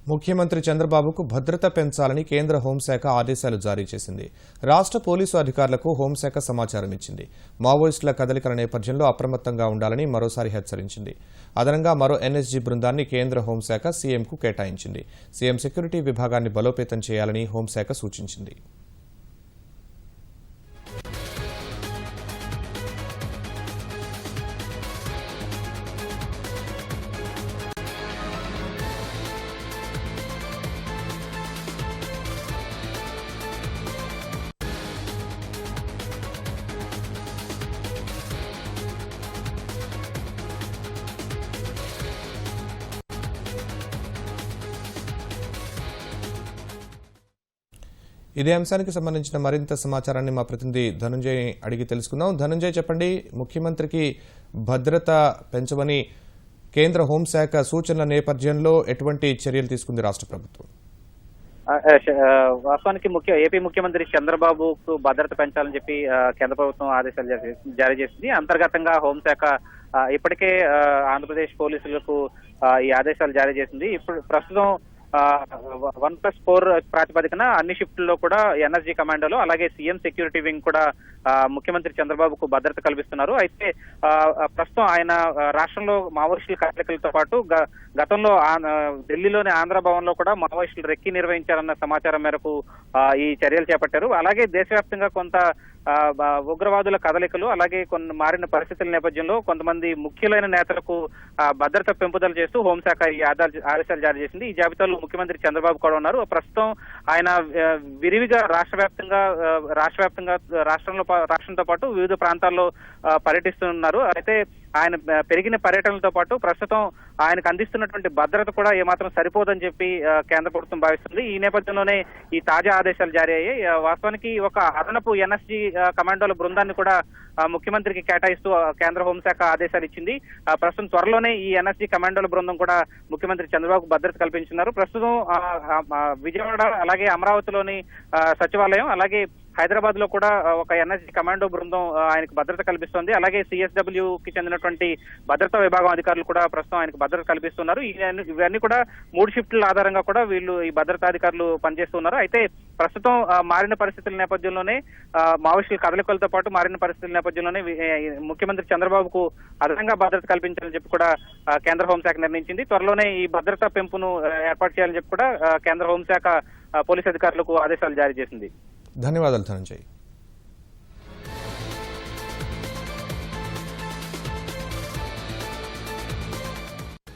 ముఖ్యమంత్రి చంద్రబాబుకు భద్రత పెంచాలని కేంద్ర హోంశాఖ ఆదేశాలు జారీ చేసింది. రాష్ట్ర పోలీసు అధికారులకు హోంశాఖ సమాచారం ఇచ్చింది. మావోయిస్టుల కదలికల నేపథ్యంలో అప్రమత్తంగా ఉండాలని మరోసారి హెచ్చరించింది. అదనంగా మరో ఎన్ఎస్జీ బృందాన్ని కేంద్ర హోంశాఖ సీఎంకు కేటాయించింది. సీఎం సెక్యూరిటీ విభాగాన్ని బలోపేతం చేయాలని హోంశాఖ సూచించింది. ఇదే అంశానికి సంబంధించిన మరింత సమాచారాన్ని మా ప్రతినిధి ధనంజయ్ అడిగి తెలుసుకుందాం. ధనంజయ్, చెప్పండి, ముఖ్యమంత్రికి భద్రత పెంచమని కేంద్ర హోంశాఖ సూచనల నేపథ్యంలో ఎటువంటి చర్యలు తీసుకుంది రాష్ట్ర ప్రభుత్వం? వాస్తవానికి ఏపీ ముఖ్యమంత్రి చంద్రబాబుకు భద్రత పెంచాలని చెప్పి కేంద్ర ప్రభుత్వం ఆదేశాలు జారీ చేసింది. అంతర్గతంగా హోంశాఖ ఇప్పటికే ఆంధ్రప్రదేశ్ పోలీసులకు ఈ ఆదేశాలు జారీ చేసింది. ఇప్పుడు ప్రస్తుతం 1+4 ప్రాతిపదికన అన్ని షిఫ్టుల్లో కూడా ఎన్ఎస్జీ కమాండోలు అలాగే సీఎం సెక్యూరిటీ వింగ్ కూడా ముఖ్యమంత్రి చంద్రబాబుకు భద్రత కల్పిస్తున్నారు. అయితే ప్రస్తుతం ఆయన రాష్ట్రంలో మావోయిస్టుల కదలికలతో పాటు గతంలో ఢిల్లీలోని ఆంధ్ర భవన్ లో కూడా మావోయిస్టులు రెక్కి నిర్వహించారన్న సమాచారం మేరకు ఈ చర్యలు చేపట్టారు. అలాగే దేశవ్యాప్తంగా కొంత ఉగ్రవాదుల కదలికలు అలాగే కొన్ని మారిన పరిస్థితుల నేపథ్యంలో కొంతమంది ముఖ్యులైన నేతలకు భద్రత పెంపుదల చేస్తూ హోంశాఖ ఈ ఆదేశాలు జారీ చేసింది. ఈ జాబితాలో ముఖ్యమంత్రి చంద్రబాబు కూడా ఉన్నారు. ప్రస్తుతం ఆయన విరివిగా రాష్ట్రంతో పాటు వివిధ ప్రాంతాల్లో పర్యటిస్తున్నారు. అయితే ఆయన పెరిగిన పర్యటనలతో పాటు ప్రస్తుతం ఆయనకు అందిస్తున్నటువంటి భద్రత కూడా ఏమాత్రం సరిపోదని చెప్పి కేంద్ర ప్రభుత్వం భావిస్తుంది. ఈ నేపథ్యంలోనే ఈ తాజా ఆదేశాలు జారీ అయ్యాయి. వాస్తవానికి ఒక అదనపు ఎన్ఎస్జీ కమాండోల బృందాన్ని కూడా ముఖ్యమంత్రికి కేటాయిస్తూ కేంద్ర హోంశాఖ ఆదేశాలు ఇచ్చింది. ప్రస్తుతం త్వరలోనే ఈ ఎన్ఎస్జీ కమాండోల బృందం కూడా ముఖ్యమంత్రి చంద్రబాబు భద్రత కల్పించున్నారు. ప్రస్తుతం విజయవాడ అలాగే అమరావతిలోని సచివాలయం అలాగే హైదరాబాద్ లో కూడా ఒక ఎన్ఎస్జీ కమాండో బృందం ఆయనకు భద్రత కల్పిస్తోంది. అలాగే సిఎస్డబ్ల్యూ కి చెందినటువంటి భద్రతా విభాగం అధికారులు కూడా ప్రస్తుతం ఆయనకు భద్రత కల్పిస్తున్నారు. ఇవన్నీ కూడా 3 షిఫ్టుల ఆధారంగా కూడా వీళ్ళు ఈ భద్రతా అధికారులు పనిచేస్తున్నారు. అయితే ప్రస్తుతం మారిన పరిస్థితుల నేపథ్యంలోనే మావోయిస్టుల కదలికలతో పాటు మారిన పరిస్థితుల నేపథ్యంలోనే ముఖ్యమంత్రి చంద్రబాబుకు అదనంగా భద్రత కల్పించాలని చెప్పి కూడా కేంద్ర హోంశాఖ నిర్ణయించింది. త్వరలోనే ఈ భద్రతా పెంపును ఏర్పాటు చేయాలని చెప్పి కూడా కేంద్ర హోంశాఖ పోలీసు అధికారులకు ఆదేశాలు జారీ చేసింది. ధన్యవాదాలు ధనంజయ్.